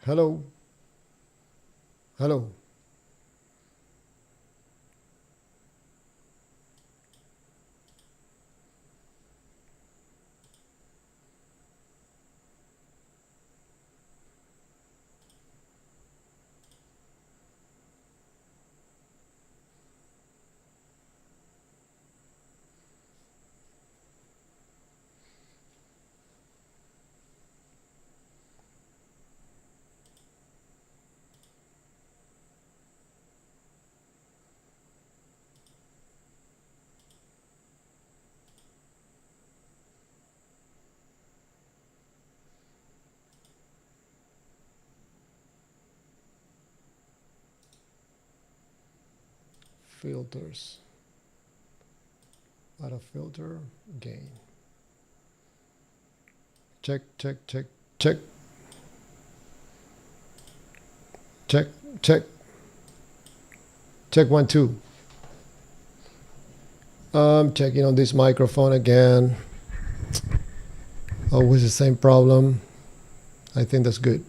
Hello, hello. Filters. Out of filter, gain. Check, check, check, check, check, check, check 1, 2. I'm checking on this microphone again. Always the same problem. I think that's good.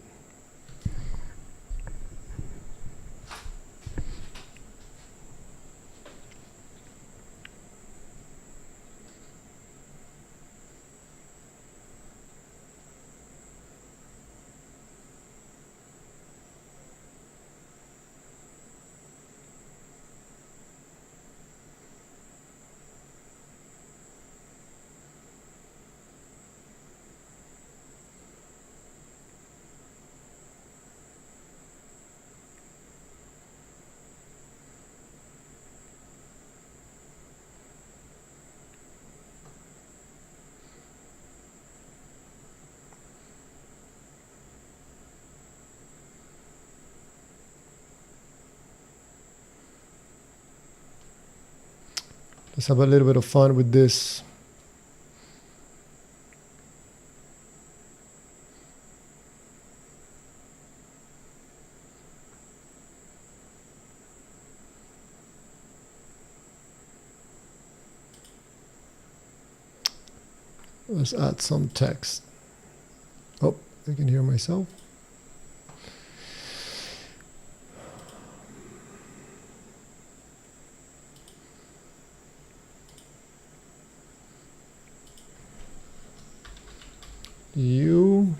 Let's have a little bit of fun with this. Let's add some text. Oh, I can hear myself. You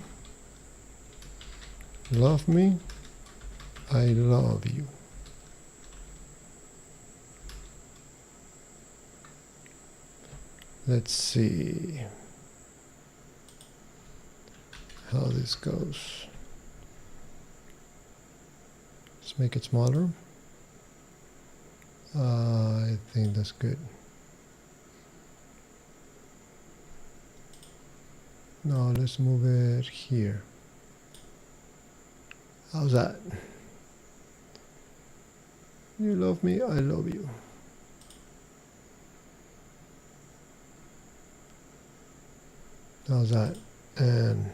love me, I love you. Let's see how this goes. Let's make it smaller. I think that's good. Now let's move it here. How's that? You love me, I love you. How's that? And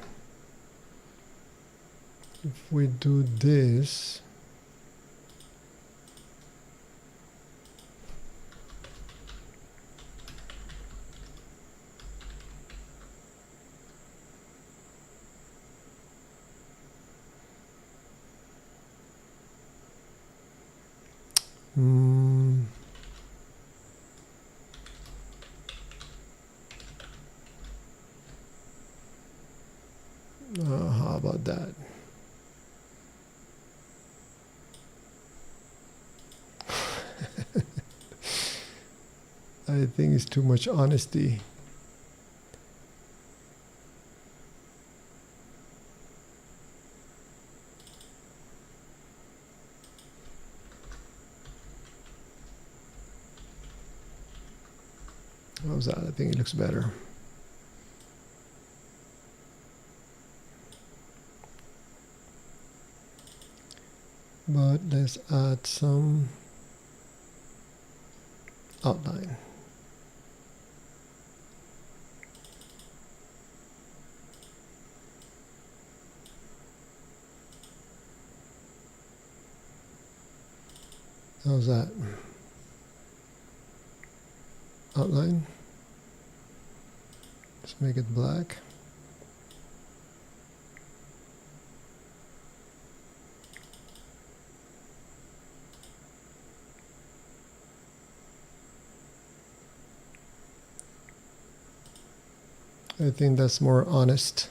if we do this, how about that? I think it's too much honesty. How's that? I think it looks better. But let's add some outline. How's that? Outline. Let's make it black. I think that's more honest.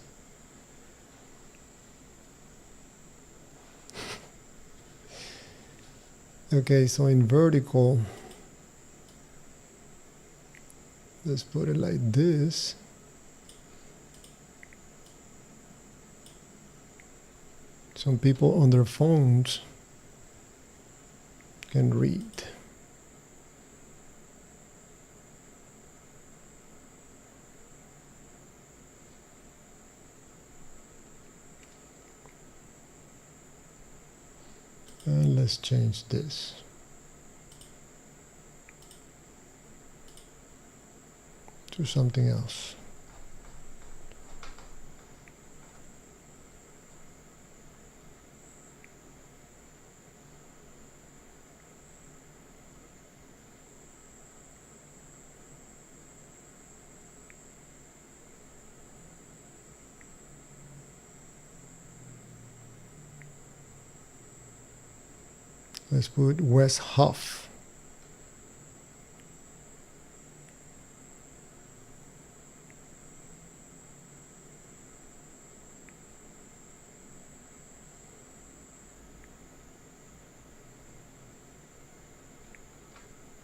Okay, so in vertical, let's put it like this. Some people on their phones can read. And let's change this. To something else. Let's put West Huff.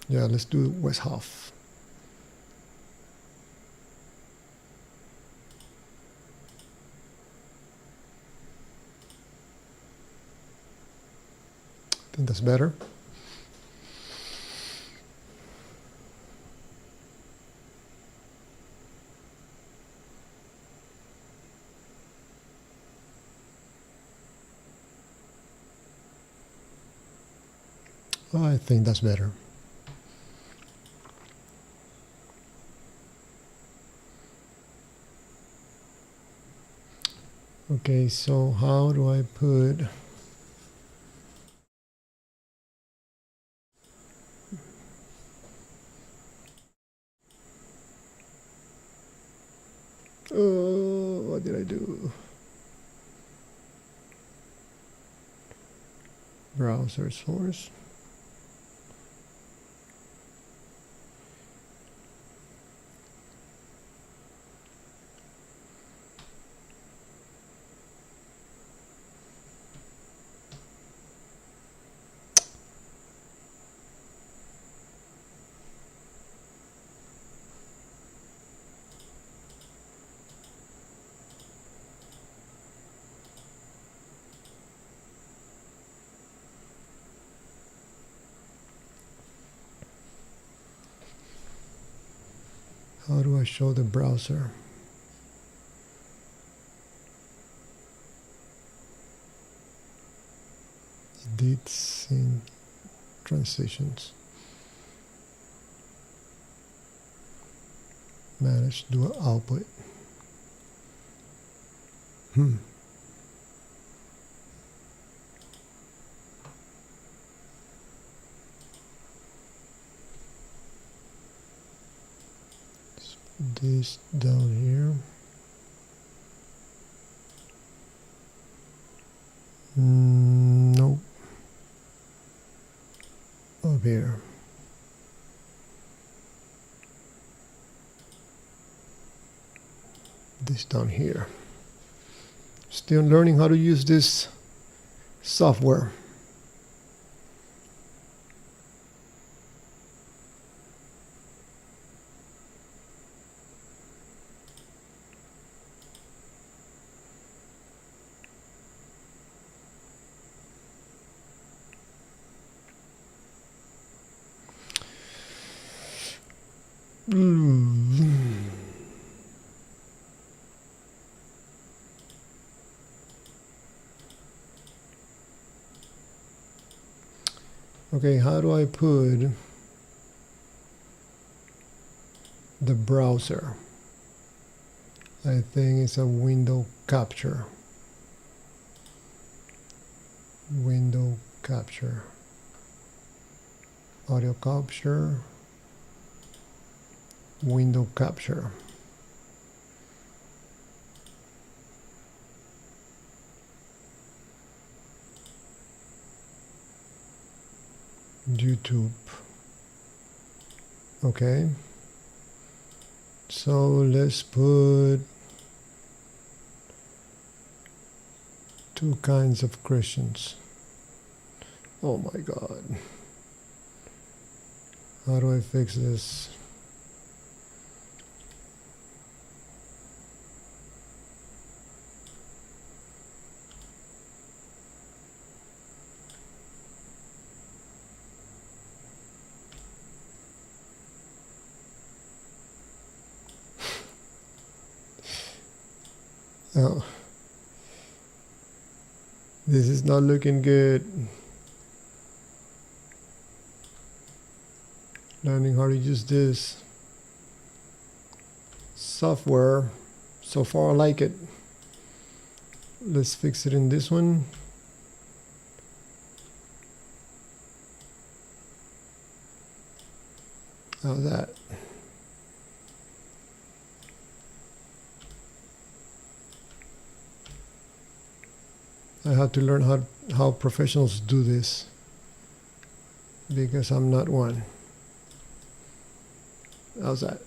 Yeah, let's do West Huff. I think that's better. I think that's better. Okay, so how do I put... Oh, what did I do? Browser source. How do I show the browser? Edit sync transitions. Manage dual output. This down here. Nope. Up here. This down here. Still learning how to use this software. Okay, how do I put the browser? I think it's a window capture. Window capture. Audio capture. Window capture. YouTube. Okay. So let's put two kinds of Christians. Oh my God. How do I fix this? Oh, this is not looking good. Learning how to use this software. So far I like it. Let's fix it in this one. How's that? I have to learn how professionals do this because I'm not one. How's that?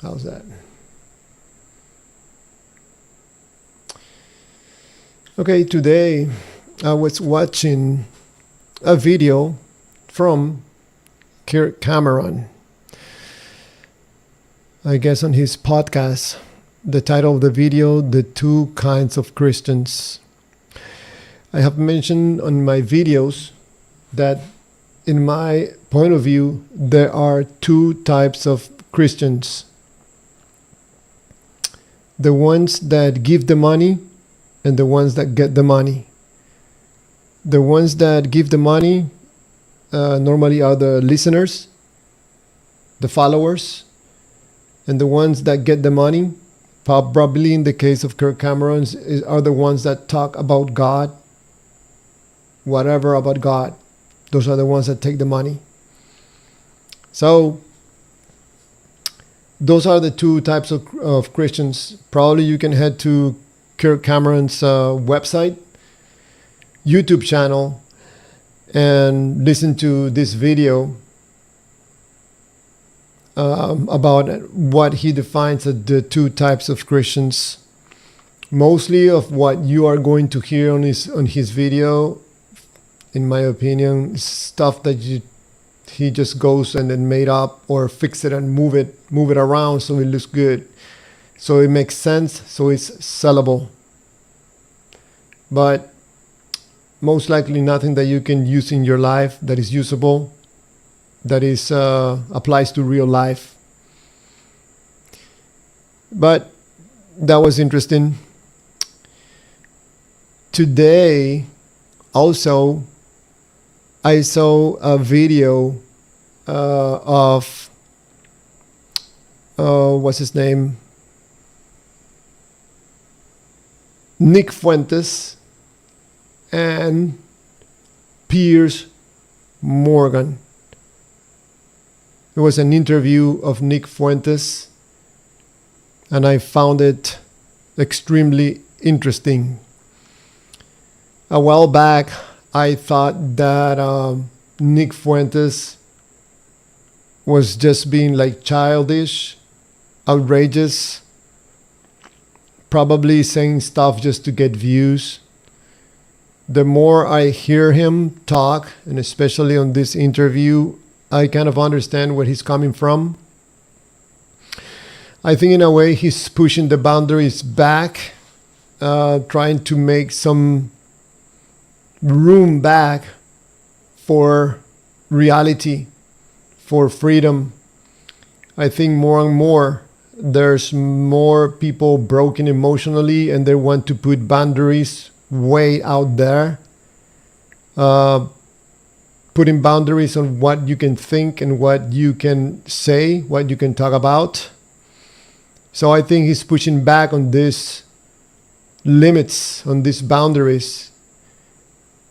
How's that? Okay, today I was watching a video from Kirk Cameron. I guess on his podcast, the title of the video, The Two Kinds of Christians. I have mentioned on my videos that in my point of view, there are two types of Christians. The ones that give the money and the ones that get the money. The ones that give the money normally are the listeners, the followers, and the ones that get the money, probably in the case of Kirk Cameron, are the ones that talk about God, whatever about God. Those are the ones that take the money. So those are the two types of Christians. Probably you can head to Kirk Cameron's website, YouTube channel, and listen to this video about what he defines as the two types of Christians. Mostly of what you are going to hear on his video, in my opinion, is stuff that he just goes and then made up or fix it and move it around so it looks good, so it makes sense, so it's sellable. But most likely nothing that you can use in your life that is usable, that is applies to real life. But that was interesting. Today, also, I saw a video of what's his name? Nick Fuentes and Piers Morgan. It was an interview of Nick Fuentes, and I found it extremely interesting. A while back, I thought that Nick Fuentes was just being like childish, outrageous, probably saying stuff just to get views. The more I hear him talk, and especially on this interview, I kind of understand where he's coming from. I think in a way he's pushing the boundaries back, trying to make some room back for reality, for freedom. I think more and more there's more people broken emotionally and they want to put boundaries way out there. Putting boundaries on what you can think and what you can say, what you can talk about. So I think he's pushing back on these limits, on these boundaries.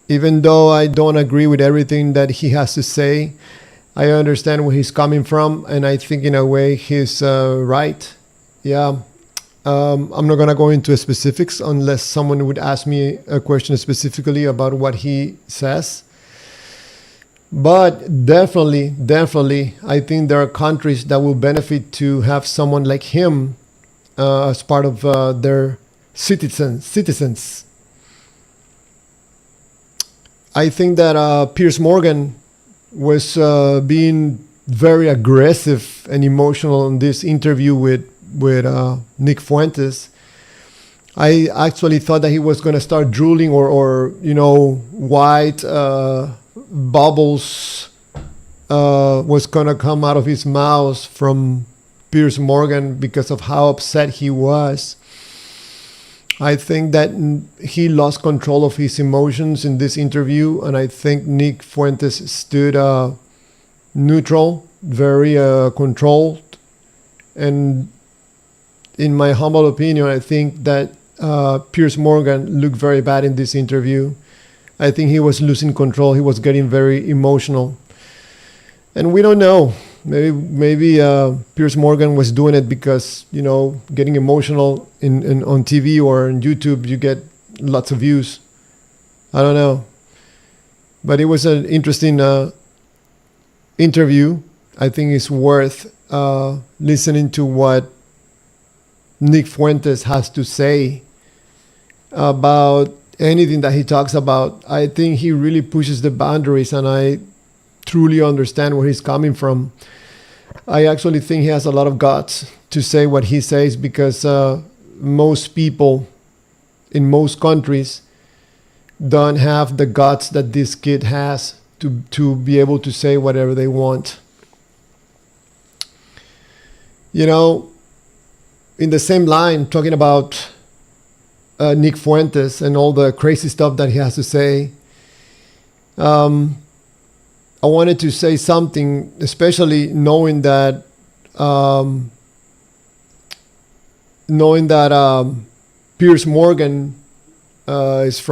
Even though I don't agree with everything that he has to say, I understand where he's coming from, and I think in a way he's right. Yeah, I'm not going to go into specifics unless someone would ask me a question specifically about what he says. But definitely, I think there are countries that will benefit to have someone like him as part of their citizens. I think that Piers Morgan was being very aggressive and emotional in this interview with Nick Fuentes. I actually thought that he was going to start drooling or white bubbles was going to come out of his mouth from Piers Morgan because of how upset he was. I think that he lost control of his emotions in this interview, and I think Nick Fuentes stood neutral, very controlled, and in my humble opinion, I think that Piers Morgan looked very bad in this interview. I think he was losing control. He was getting very emotional, and we don't know. Maybe Piers Morgan was doing it because getting emotional on TV or on YouTube, you get lots of views. I don't know, but it was an interesting interview. I think it's worth listening to what Nick Fuentes has to say about anything that he talks about. I think he really pushes the boundaries, and I truly understand where he's coming from. I actually think he has a lot of guts to say what he says because most people in most countries don't have the guts that this kid has to be able to say whatever they want. In the same line, talking about Nick Fuentes and all the crazy stuff that he has to say, I wanted to say something, especially knowing that Piers Morgan is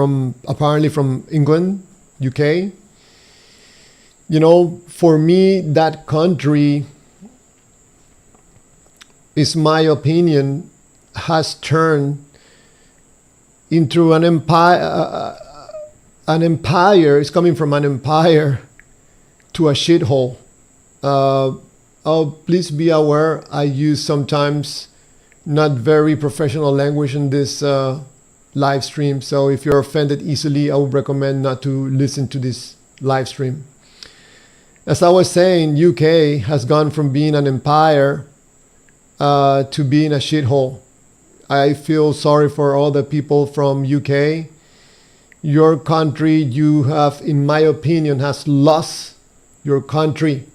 apparently from England, UK. For me, that country, is my opinion, has turned into an empire. An empire is coming from an empire to a shithole. Please be aware, I use sometimes not very professional language in this live stream. So if you're offended easily, I would recommend not to listen to this live stream. As I was saying, UK has gone from being an empire to being a shithole. I feel sorry for all the people from UK. Your country, you have, in my opinion, has lost your country.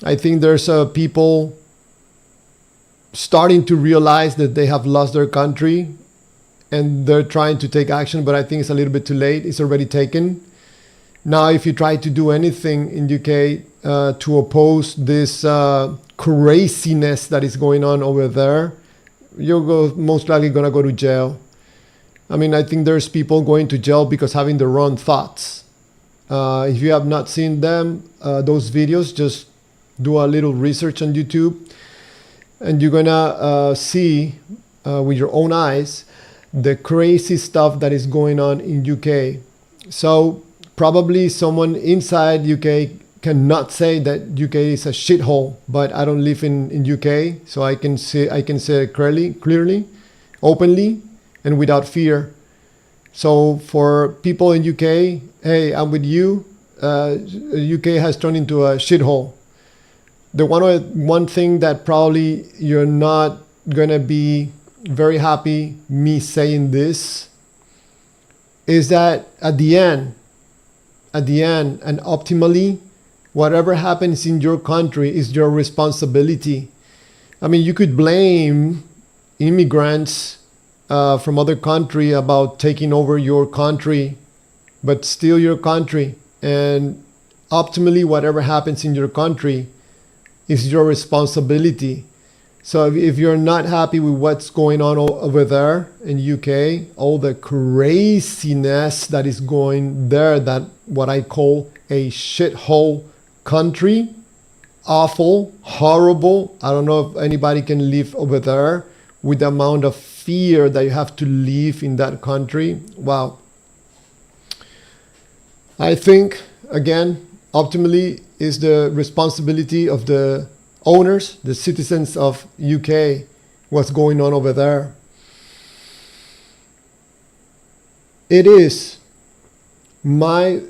I think there's people starting to realize that they have lost their country and they're trying to take action, but I think it's a little bit too late. It's already taken. Now, if you try to do anything in UK to oppose this craziness that is going on over there, you're most likely going to go to jail. I mean, I think there's people going to jail because having the wrong thoughts. If you have not seen those videos, just do a little research on YouTube and you're going to see with your own eyes the crazy stuff that is going on in UK. So probably someone inside UK cannot say that UK is a shithole, but I don't live in UK, so I can say it clearly, openly, and without fear. So for people in UK, hey, I'm with you. UK has turned into a shithole. The one thing that probably you're not gonna be very happy me saying this is that at the end and optimally, whatever happens in your country is your responsibility. I mean, you could blame immigrants from other country about taking over your country, but still your country. And optimally, whatever happens in your country is your responsibility. So if you're not happy with what's going on over there in UK, all the craziness that is going there, that what I call a shithole country, awful, horrible. I don't know if anybody can live over there with the amount of fear that you have to live in that country. Wow. I think, again, ultimately is the responsibility of the owners, the citizens of UK, what's going on over there. It is my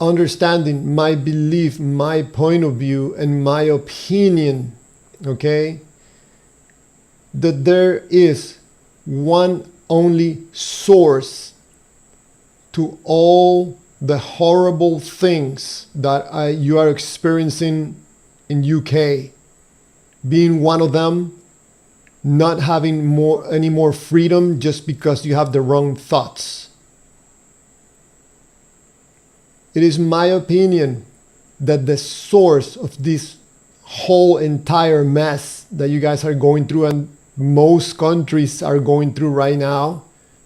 understanding, my belief, my point of view, and my opinion, okay, that there is one only source to all the horrible things that you are experiencing in UK, being one of them, not having any more freedom just because you have the wrong thoughts. It is my opinion that the source of this whole entire mess that you guys are going through, and most countries are going through right now,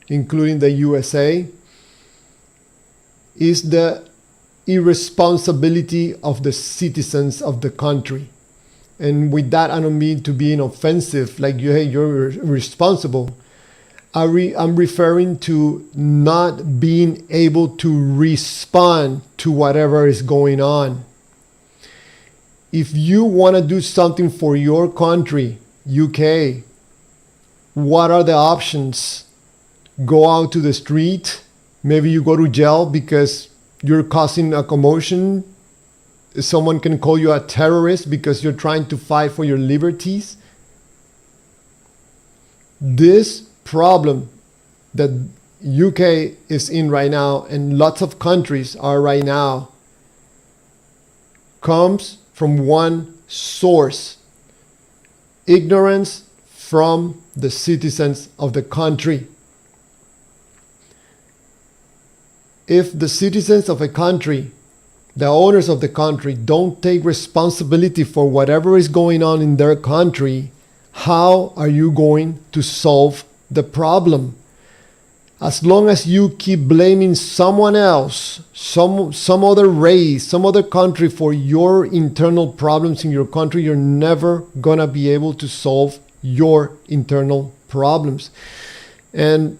including the USA, is the irresponsibility of the citizens of the country. And with that, I don't mean to be offensive, like hey, you're responsible. I'm referring to not being able to respond to whatever is going on. If you want to do something for your country, UK, what are the options? Go out to the street. Maybe you go to jail because you're causing a commotion. Someone can call you a terrorist because you're trying to fight for your liberties. This problem that UK is in right now, and lots of countries are right now, comes from one source: ignorance from the citizens of the country. If the citizens of a country, the owners of the country, don't take responsibility for whatever is going on in their country, how are you going to solve the problem? As long as you keep blaming someone else, some other race, some other country for your internal problems in your country, you're never gonna be able to solve your internal problems. And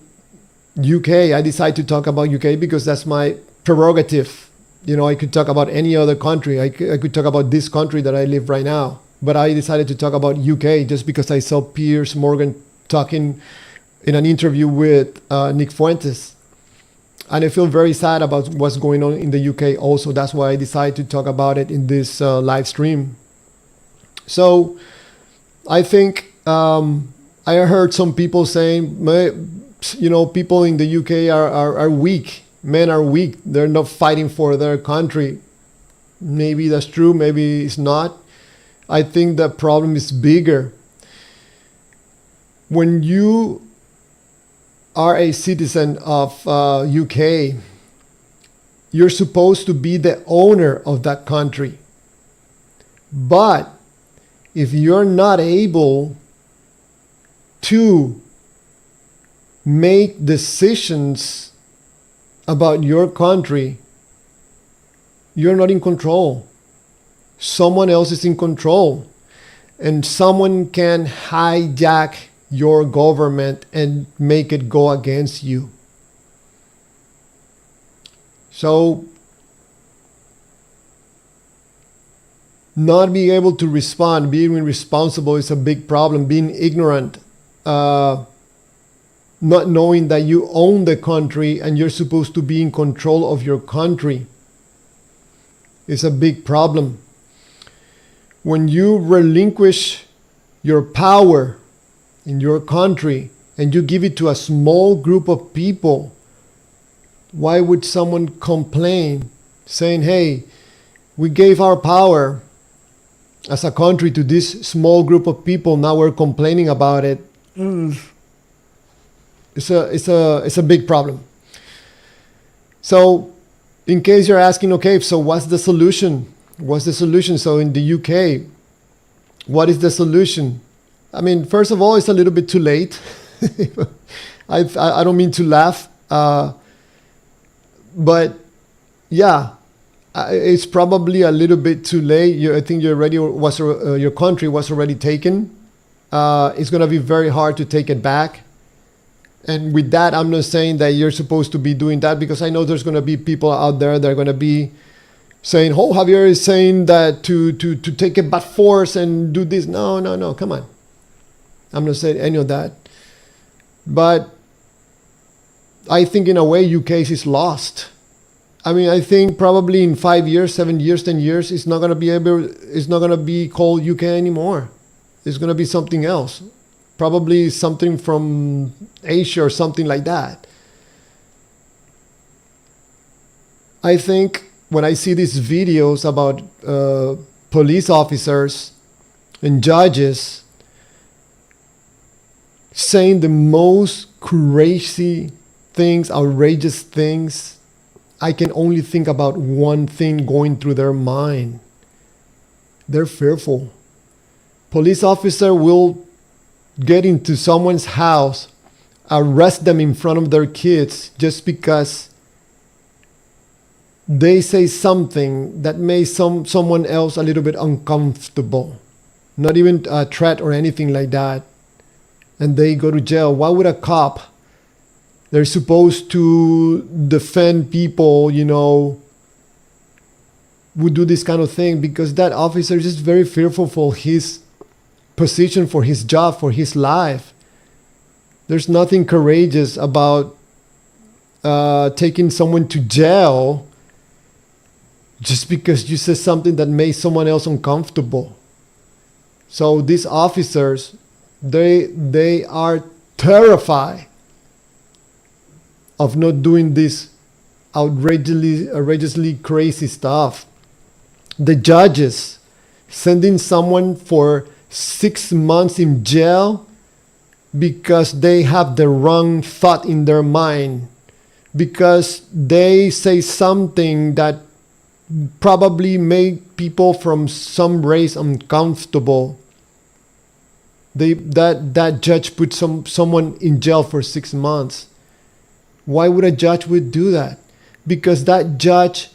UK, I decided to talk about UK because that's my prerogative. You know, I could talk about any other country. I could talk about this country that I live right now. But I decided to talk about UK just because I saw Piers Morgan talking in an interview with Nick Fuentes. And I feel very sad about what's going on in the UK also. That's why I decided to talk about it in this live stream. So I think I heard some people saying, you know, people in the UK are weak. Men are weak. They're not fighting for their country. Maybe that's true. Maybe it's not. I think the problem is bigger. When you are a citizen of UK, you're supposed to be the owner of that country. But if you're not able to make decisions about your country, you're not in control. Someone else is in control, and someone can hijack your government and make it go against you. So not being able to respond, being irresponsible is a big problem. Being ignorant, not knowing that you own the country and you're supposed to be in control of your country is a big problem. When you relinquish your power in your country and you give it to a small group of people, why would someone complain saying, hey, we gave our power as a country to this small group of people, now we're complaining about it? It's a big problem. So in case you're asking, okay, so what's the solution? What's the solution? So in the UK, what is the solution? I mean, first of all, it's a little bit too late. I don't mean to laugh, but yeah, it's probably a little bit too late. I think your country was already taken. it's going to be very hard to take it back. And with that, I'm not saying that you're supposed to be doing that, because I know there's going to be people out there that are going to be saying, oh, Javier is saying that to take it by force and do this. No, come on. I'm not saying any of that. But I think in a way, UK is lost. I mean, I think probably in 5 years, 7 years, 10 years, it's not going to be called UK anymore. It's going to be something else. Probably something from Asia or something like that. I think when I see these videos about police officers and judges saying the most crazy things, outrageous things, I can only think about one thing going through their mind. They're fearful. Police officer will get into someone's house, arrest them in front of their kids just because they say something that made someone else a little bit uncomfortable. Not even a threat or anything like that. And they go to jail. Why would a cop? They're supposed to defend people, would do this kind of thing, because that officer is just very fearful for his position, for his job, for his life. There's nothing courageous about taking someone to jail just because you said something that made someone else uncomfortable. So these officers, they are terrified of not doing this outrageously crazy stuff. The judges sending someone for 6 months in jail because they have the wrong thought in their mind, because they say something that probably made people from some race uncomfortable. That judge put someone in jail for 6 months. Why would a judge would do that? Because that judge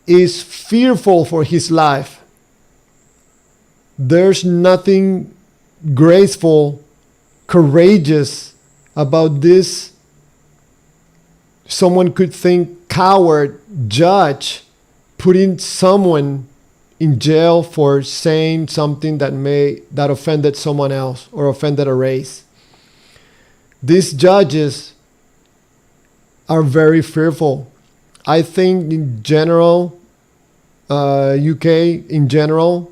is fearful for his life. There's nothing graceful, courageous about this. Someone could think coward judge putting someone in jail for saying something that offended someone else or offended a race. These judges are very fearful. I think in general, UK in general,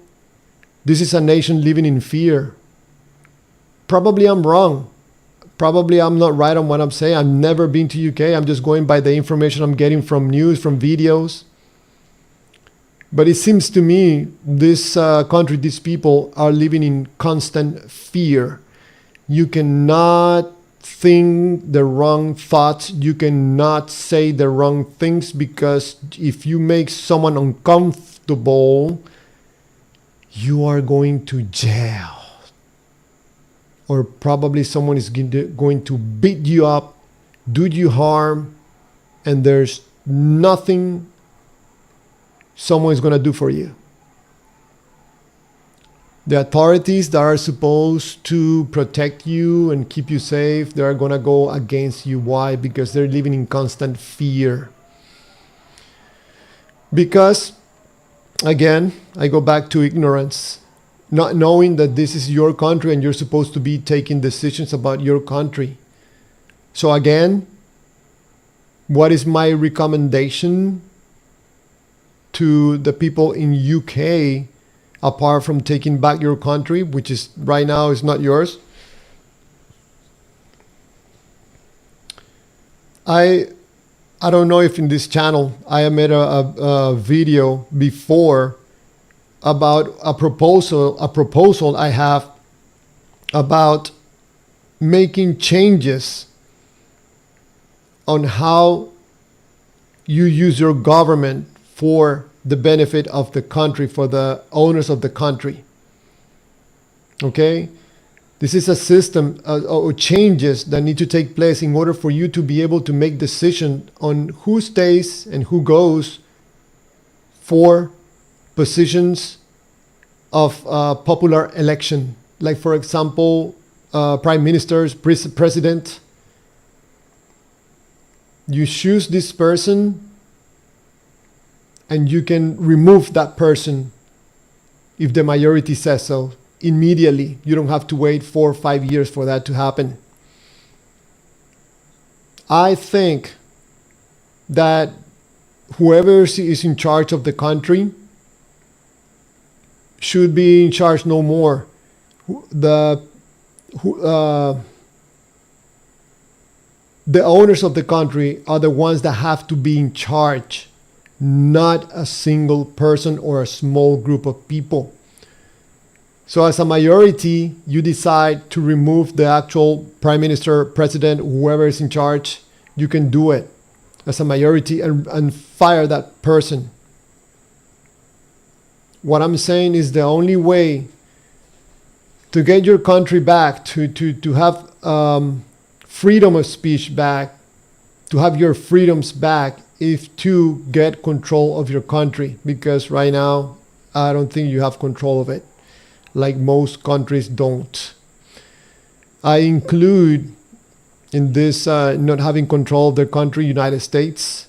this is a nation living in fear. Probably I'm wrong. Probably I'm not right on what I'm saying. I've never been to UK. I'm just going by the information I'm getting from news, from videos. But it seems to me this country, these people are living in constant fear. You cannot think the wrong thoughts. You cannot say the wrong things, because if you make someone uncomfortable, you are going to jail. Or probably someone is going to beat you up, do you harm, and there's nothing someone is going to do for you. The authorities that are supposed to protect you and keep you safe, they're going to go against you. Why? Because they're living in constant fear. Because, again, I go back to ignorance. Not knowing that this is your country and you're supposed to be taking decisions about your country. So again, what is my recommendation to the people in UK, apart from taking back your country, which is right now is not yours? I don't know if in this channel I made a video before about a proposal I have about making changes on how you use your government for the benefit of the country, for the owners of the country. Okay? This is a system of changes that need to take place in order for you to be able to make decisions on who stays and who goes for positions of popular election like for example, prime ministers, president. You choose this person and you can remove that person if the majority says so immediately. You don't have to wait 4 or 5 years for that to happen. I think that whoever is in charge of the country should be in charge no more. The owners of the country are the ones that have to be in charge, not a single person or a small group of people. So as a majority, you decide to remove the actual prime minister, president, whoever is in charge, you can do it as a majority and fire that person. What I'm saying is the only way to get your country back, to have freedom of speech back, to have your freedoms back, is to get control of your country. Because right now, I don't think you have control of it, like most countries don't. I include in this not having control of their country, United States.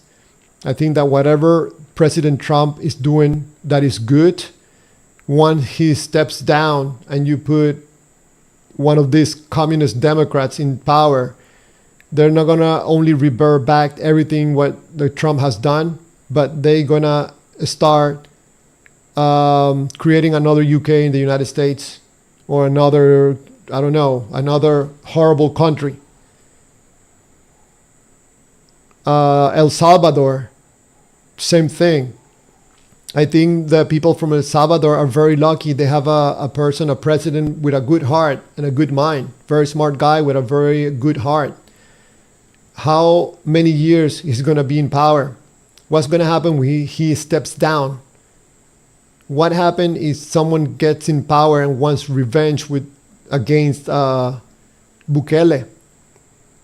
I think that whatever President Trump is doing that is good, once he steps down and you put one of these communist Democrats in power, they're not gonna only revert back everything what the Trump has done, but they're gonna start creating another UK in the United States, or another, I don't know, another horrible country. El Salvador, same thing. I think the people from El Salvador are very lucky. They have a president with a good heart and a good mind. Very smart guy with a very good heart. How many years he's going to be in power? What's going to happen when he steps down? What happens if someone gets in power and wants revenge against Bukele?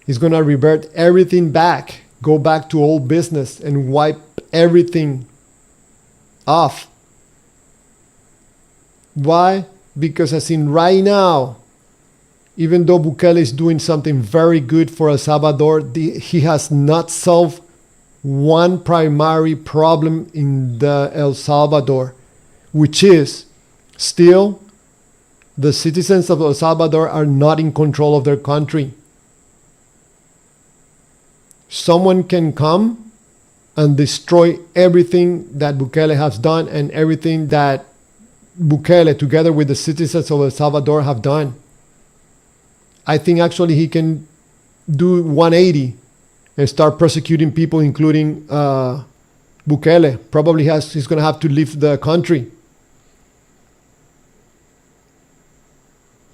He's going to revert everything back, go back to old business and wipe everything off. Why? Because as in right now, even though Bukele is doing something very good for El Salvador, he has not solved one primary problem in the El Salvador, which is still the citizens of El Salvador are not in control of their country. Someone can come and destroy everything that Bukele has done and everything that Bukele, together with the citizens of El Salvador, have done. I think actually he can do 180 and start prosecuting people, including Bukele. Probably he's going to have to leave the country.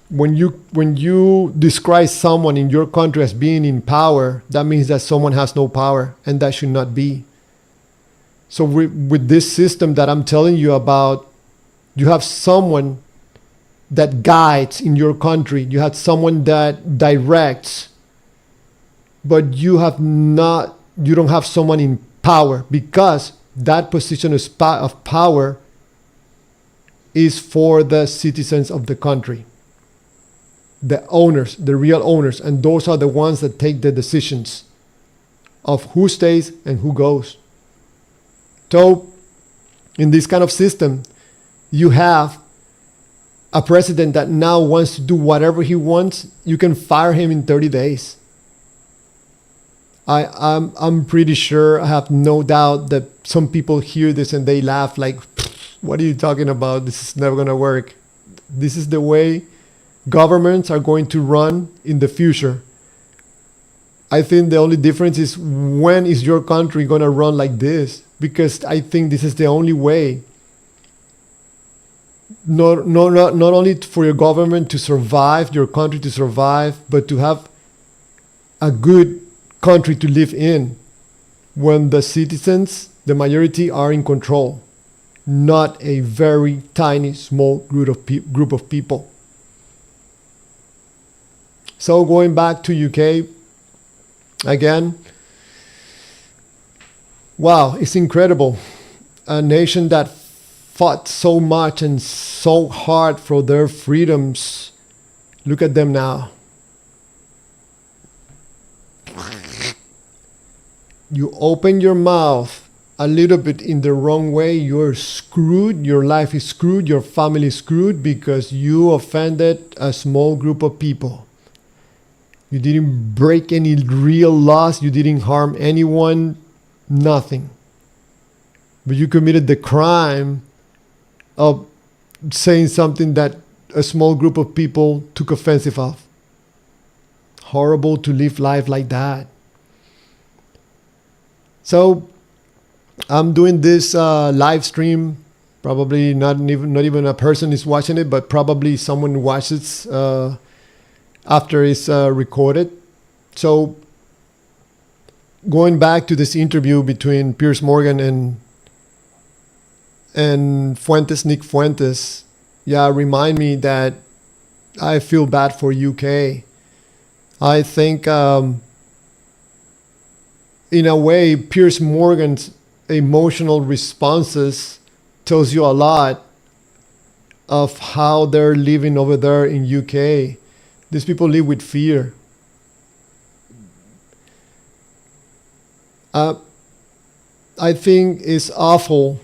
When you describe someone in your country as being in power, that means that someone has no power, and that should not be. So with this system that I'm telling you about, you have someone that guides in your country. You have someone that directs, but you don't have someone in power, because that position of power is for the citizens of the country. The owners, the real owners, and those are the ones that take the decisions of who stays and who goes. So in this kind of system, you have a president that now wants to do whatever he wants. You can fire him in 30 days. I'm pretty sure, I have no doubt that some people hear this and they laugh like, what are you talking about? This is never going to work. This is the way governments are going to run in the future. I think the only difference is, when is your country going to run like this? Because I think this is the only way. Not only for your government to survive, your country to survive, but to have a good country to live in, when the citizens, the majority, are in control, not a very tiny, small group of people. So going back to UK again, wow, it's incredible. A nation that fought so much and so hard for their freedoms Look at them now. You open your mouth a little bit in the wrong way, you're screwed. Your life is screwed. Your family is screwed because you offended a small group of people. You didn't break any real laws. You didn't harm anyone. Nothing. But you committed the crime of saying something that a small group of people took offensive of. Horrible to live life like that. So I'm doing this live stream. Probably not even a person is watching it, but probably someone watches after it's recorded. So going back to this interview between Piers Morgan and Fuentes, Nick Fuentes, remind me that I feel bad for UK. I think in a way, Piers Morgan's emotional responses tells you a lot of how they're living over there in UK. These people live with fear. I think it's awful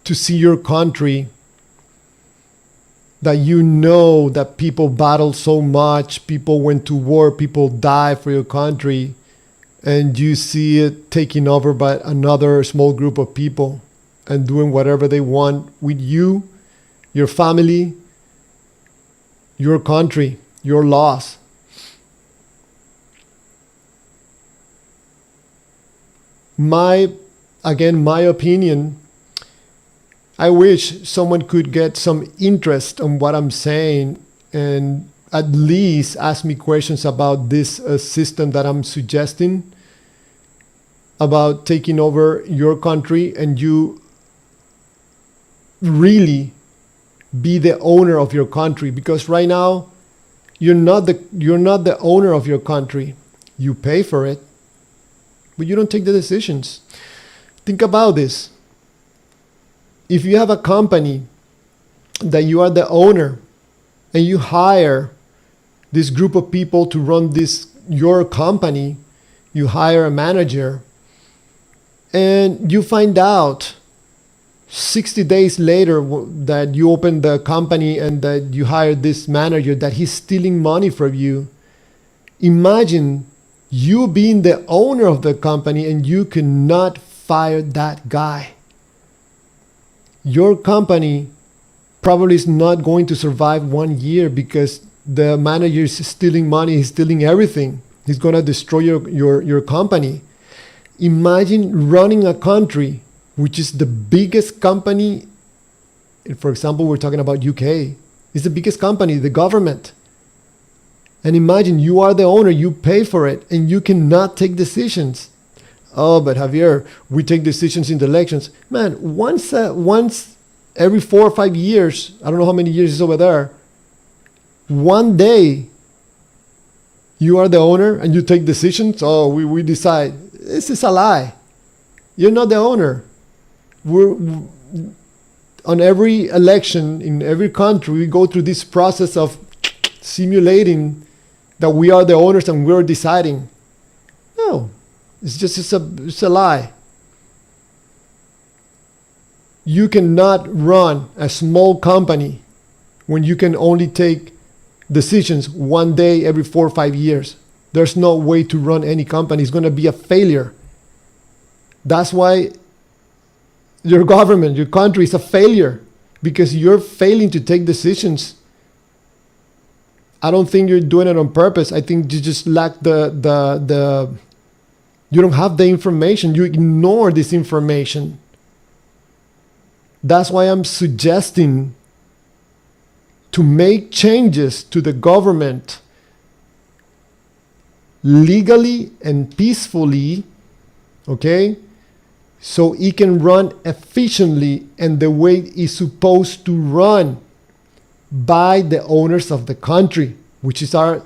to see your country that you know that people battle so much, people went to war, people die for your country, and you see it taken over by another small group of people and doing whatever they want with you, your family, your country, your laws. My opinion, I wish someone could get some interest on what I'm saying and at least ask me questions about this system that I'm suggesting about taking over your country and you really be the owner of your country, because right now you're not the owner of your country. You pay for it, but you don't take the decisions. Think about this. If you have a company that you are the owner and you hire this group of people to run your company, you hire a manager, and you find out 60 days later that you opened the company and that you hired this manager, that he's stealing money from you. Imagine you being the owner of the company and you cannot fire that guy. Your company probably is not going to survive 1 year because the manager is stealing money, he's stealing everything. He's going to destroy your company. Imagine running a country which is the biggest company. For example, we're talking about UK. It's the biggest company, the government. And imagine you are the owner, you pay for it, and you cannot take decisions. Oh, but Javier, we take decisions in the elections. Man, once every 4 or 5 years, I don't know how many years is over there, one day you are the owner and you take decisions. Oh, we decide. This is a lie. You're not the owner. On every election in every country, we go through this process of simulating that we are the owners and we're deciding. No, it's a lie. You cannot run a small company when you can only take decisions one day every 4 or 5 years. There's no way to run any company. It's going to be a failure. That's why your government, your country is a failure, because you're failing to take decisions. I don't think you're doing it on purpose. I think you just lack you don't have the information. You ignore this information. That's why I'm suggesting to make changes to the government legally and peacefully, okay? So it can run efficiently and the way it's supposed to run by the owners of the country, which is our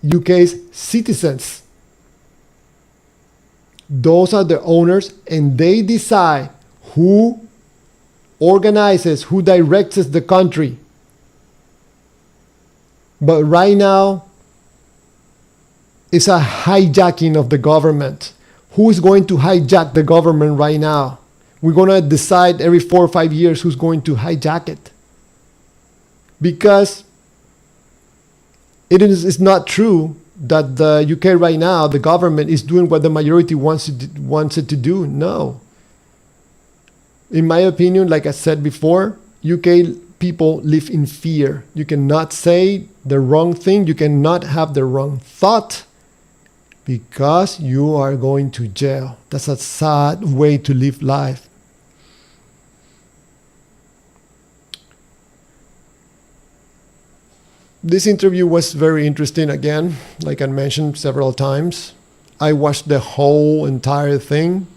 UK's citizens. Those are the owners, and they decide who organizes, who directs the country. But right now, it's a hijacking of the government. Who is going to hijack the government right now? We're going to decide every 4 or 5 years who's going to hijack it. Because it's not true that the UK right now, the government is doing what the majority wants it to do. No. In my opinion, like I said before, UK people live in fear. You cannot say the wrong thing. You cannot have the wrong thought because you are going to jail. That's a sad way to live life. This interview was very interesting again, like I mentioned several times. I watched the whole entire thing.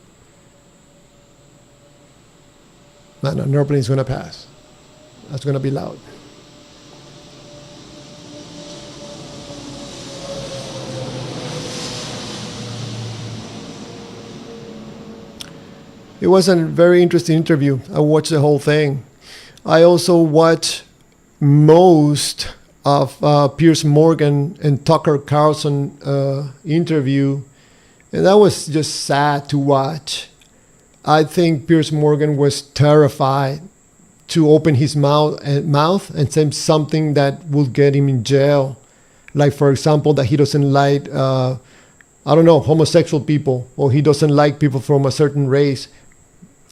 Man, an airplane is going to pass. That's going to be loud. It was a very interesting interview. I watched the whole thing. I also watched most of Piers Morgan and Tucker Carlson interview, and that was just sad to watch. I think Piers Morgan was terrified to open his mouth and say something that will get him in jail. Like, for example, that he doesn't like, homosexual people, or he doesn't like people from a certain race.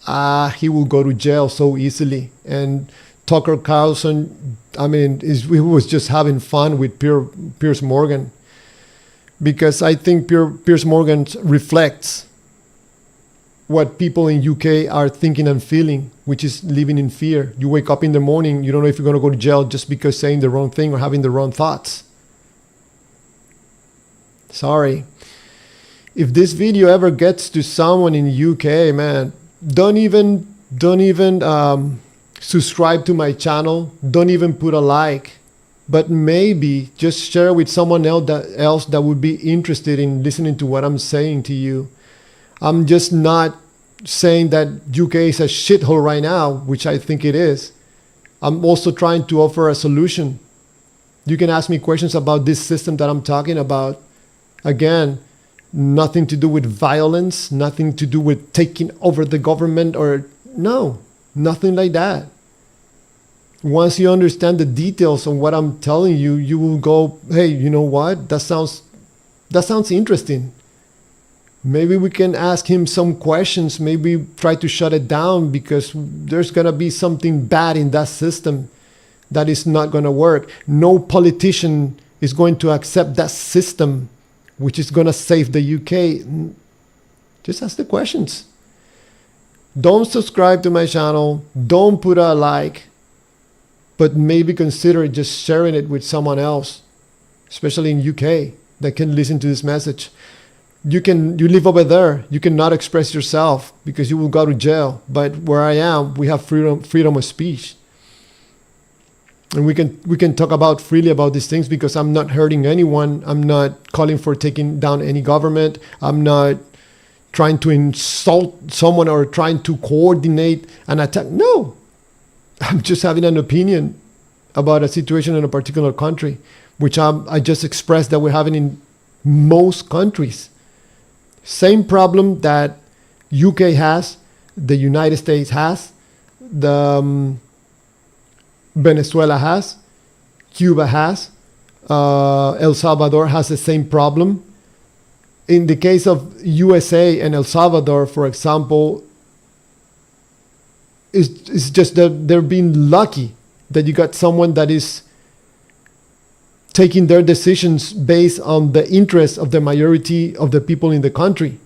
He will go to jail so easily. And Tucker Carlson, he was just having fun with Piers Morgan, because I think Piers Morgan reflects what people in UK are thinking and feeling, which is living in fear. You wake up in the morning, you don't know if you're going to go to jail just because saying the wrong thing or having the wrong thoughts. Sorry. If this video ever gets to someone in UK, man, don't even subscribe to my channel. Don't even put a like, but maybe just share with someone else that would be interested in listening to what I'm saying to you. I'm just not saying that UK is a shithole right now, which I think it is. I'm also trying to offer a solution. You can ask me questions about this system that I'm talking about. Again, nothing to do with violence, nothing to do with taking over the government, or no, nothing like that. Once you understand the details of what I'm telling you, you will go, hey, you know what? That sounds interesting. Maybe we can ask him some questions, maybe try to shut it down, because there's going to be something bad in that system that is not going to work. No politician is going to accept that system, which is going to save the UK. Just ask the questions. Don't subscribe to my channel. Don't put a like, but maybe consider just sharing it with someone else, especially in UK, that can listen to this message. You live over there. You cannot express yourself because you will go to jail. But where I am, we have freedom of speech. And we can talk about freely about these things, because I'm not hurting anyone. I'm not calling for taking down any government. I'm not trying to insult someone or trying to coordinate an attack. No, I'm just having an opinion about a situation in a particular country, which I just expressed that we're having in most countries. Same problem that UK has, the United States has, the Venezuela has, Cuba has, El Salvador has the same problem. In the case of USA and El Salvador, for example, it's just that they're being lucky that you got someone that is taking their decisions based on the interests of the majority of the people in the country.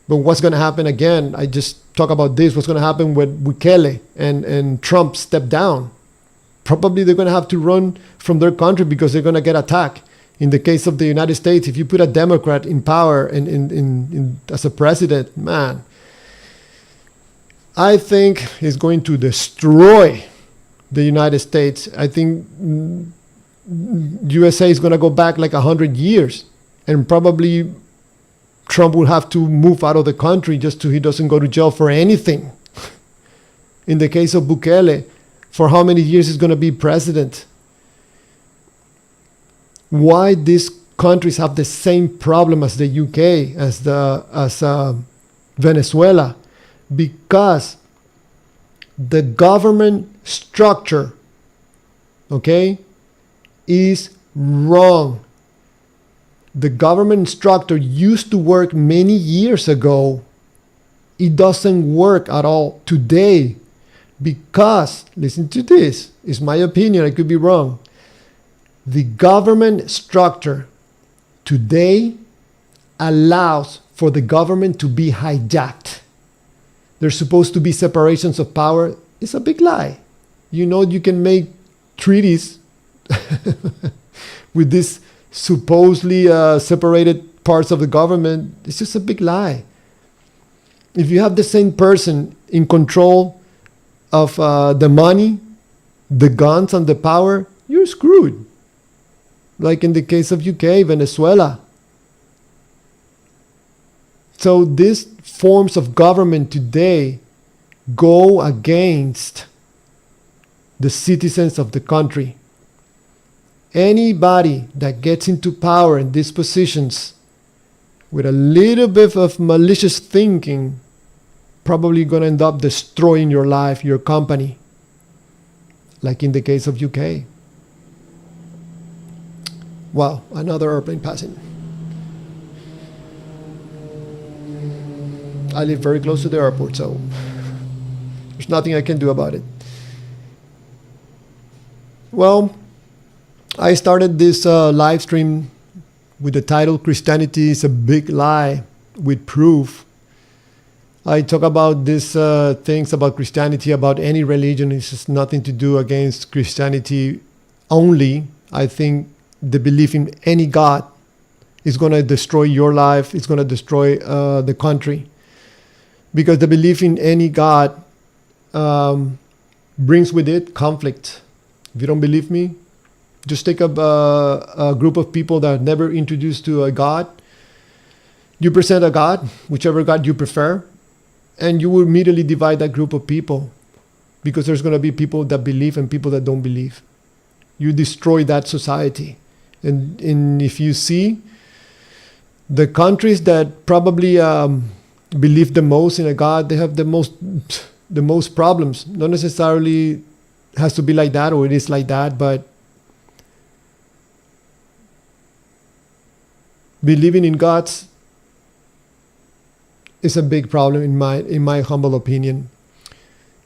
But what's going to happen again? I just talk about this. What's going to happen when Bukele and Trump step down? Probably they're going to have to run from their country because they're going to get attacked. In the case of the United States, if you put a Democrat in power and as a president, man, I think he's going to destroy the United States. I think USA is going to go back like 100 years, and probably Trump will have to move out of the country just so he doesn't go to jail for anything. In the case of Bukele, for how many years he's going to be president? why these countries have the same problem as the UK, as Venezuela, because the government structure, okay, is wrong. The government structure used to work many years ago. It doesn't work at all today because, listen to this, it's my opinion, I could be wrong. The government structure today allows for the government to be hijacked. There's supposed to be separations of power. It's a big lie. You know, you can make treaties with these supposedly separated parts of the government. It's just a big lie. If you have the same person in control of the money, the guns, and the power, you're screwed. Like in the case of UK, Venezuela. So these forms of government today go against the citizens of the country. Anybody that gets into power in these positions with a little bit of malicious thinking probably going to end up destroying your life, your company, like in the case of UK. Wow, another airplane passing. I live very close to the airport, so there's nothing I can do about it. Well, I started this live stream with the title Christianity is a Big Lie, with proof. I talk about these things about Christianity, about any religion. It's just nothing to do against Christianity only. I think the belief in any God is going to destroy your life. It's going to destroy the country. Because the belief in any God brings with it conflict. If you don't believe me, just take up a group of people that are never introduced to a God. You present a God, whichever God you prefer, and you will immediately divide that group of people, because there's going to be people that believe and people that don't believe. You destroy that society. And if you see the countries that probably believe the most in a God, they have the most problems. Not necessarily has to be like that or it is like that, but believing in gods is a big problem in my humble opinion.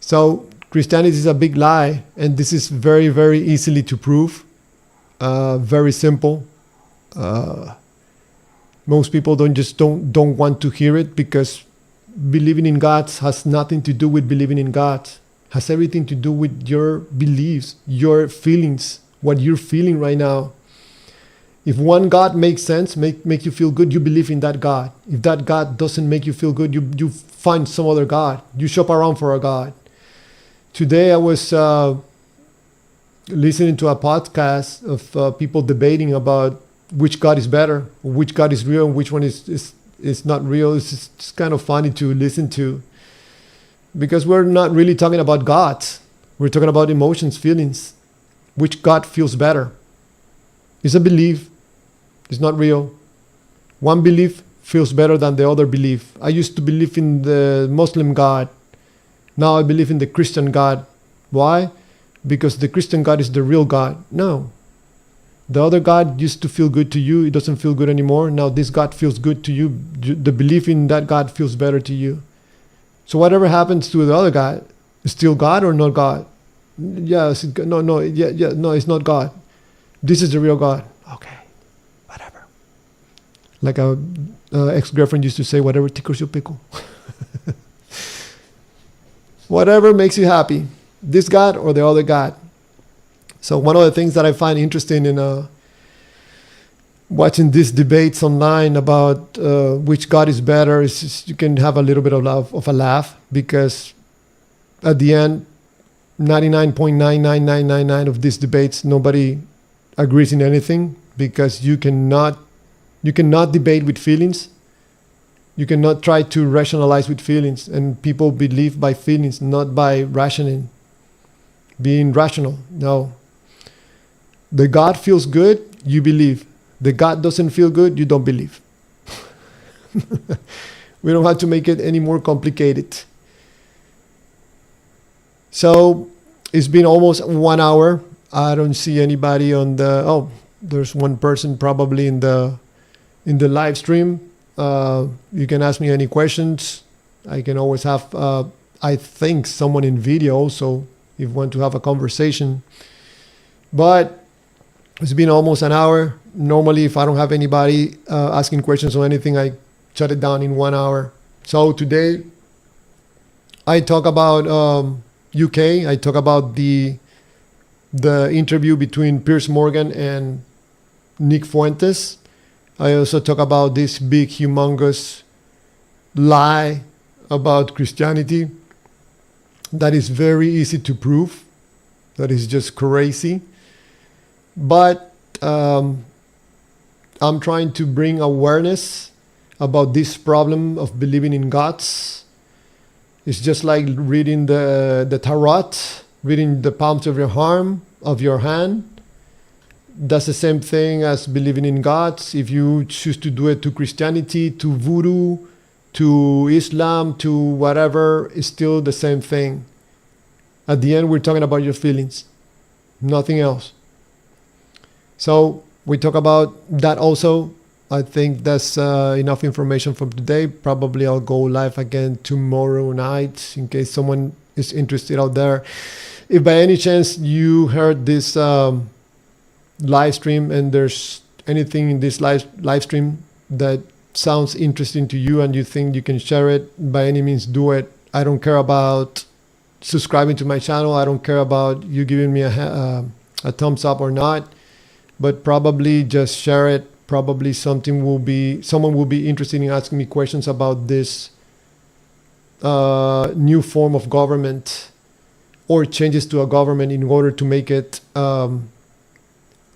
So Christianity is a big lie, and this is very, very easily to prove. Very simple. Most people don't want to hear it, because believing in gods has nothing to do with believing in God. Has everything to do with your beliefs, your feelings, what you're feeling right now. If one God makes sense, make you feel good, you believe in that God. If that God doesn't make you feel good, you find some other God. You shop around for a God. Today I was listening to a podcast of people debating about which God is better, which God is real, and which one is not real. It's just kind of funny to listen to, because we're not really talking about gods. We're talking about emotions, feelings. Which God feels better? It's a belief. It's not real. One belief feels better than the other belief. I used to believe in the Muslim God. Now I believe in the Christian God. Why? Because the Christian God is the real God. No. The other God used to feel good to you. It doesn't feel good anymore. Now this God feels good to you. The belief in that God feels better to you. So whatever happens to the other God, is still God or not God? Yes, no, it's not God. This is the real God. Okay, whatever. Like a ex-girlfriend used to say, whatever tickles your pickle. Whatever makes you happy. This God or the other God. So one of the things that I find interesting in watching these debates online about which God is better is just, you can have a little bit of a laugh, because at the end, 99.99999 of these debates, nobody agrees in anything, because you cannot debate with feelings. You cannot try to rationalize with feelings, and people believe by feelings, not by being rational. No. The God feels good, you believe. The God doesn't feel good, you don't believe. We don't have to make it any more complicated. So it's been almost 1 hour. I don't see anybody on the. Oh, there's one person probably in the live stream. You can ask me any questions. I can always have, I think, someone in video also if you want to have a conversation. But it's been almost an hour. Normally, if I don't have anybody asking questions or anything, I shut it down in 1 hour. So today, I talk about UK. I talk about the interview between Piers Morgan and Nick Fuentes. I also talk about this big, humongous lie about Christianity that is very easy to prove, that is just crazy. But I'm trying to bring awareness about this problem of believing in gods. It's just like reading the tarot, reading the palms of your hand. That's the same thing as believing in gods. If you choose to do it to Christianity, to voodoo, to Islam, to whatever, it's still the same thing. At the end, we're talking about your feelings, nothing else. So we talk about that also. I think that's enough information for today. Probably I'll go live again tomorrow night in case someone is interested out there. If by any chance you heard this live stream and there's anything in this live stream that sounds interesting to you and you think you can share it, by any means do it. I don't care about subscribing to my channel. I don't care about you giving me a thumbs up or not, but probably just share it. Probably someone will be interested in asking me questions about this new form of government or changes to a government in order to make it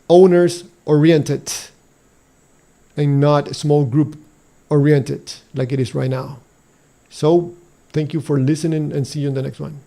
owners oriented and not small group oriented like it is right now. So thank you for listening and see you in the next one.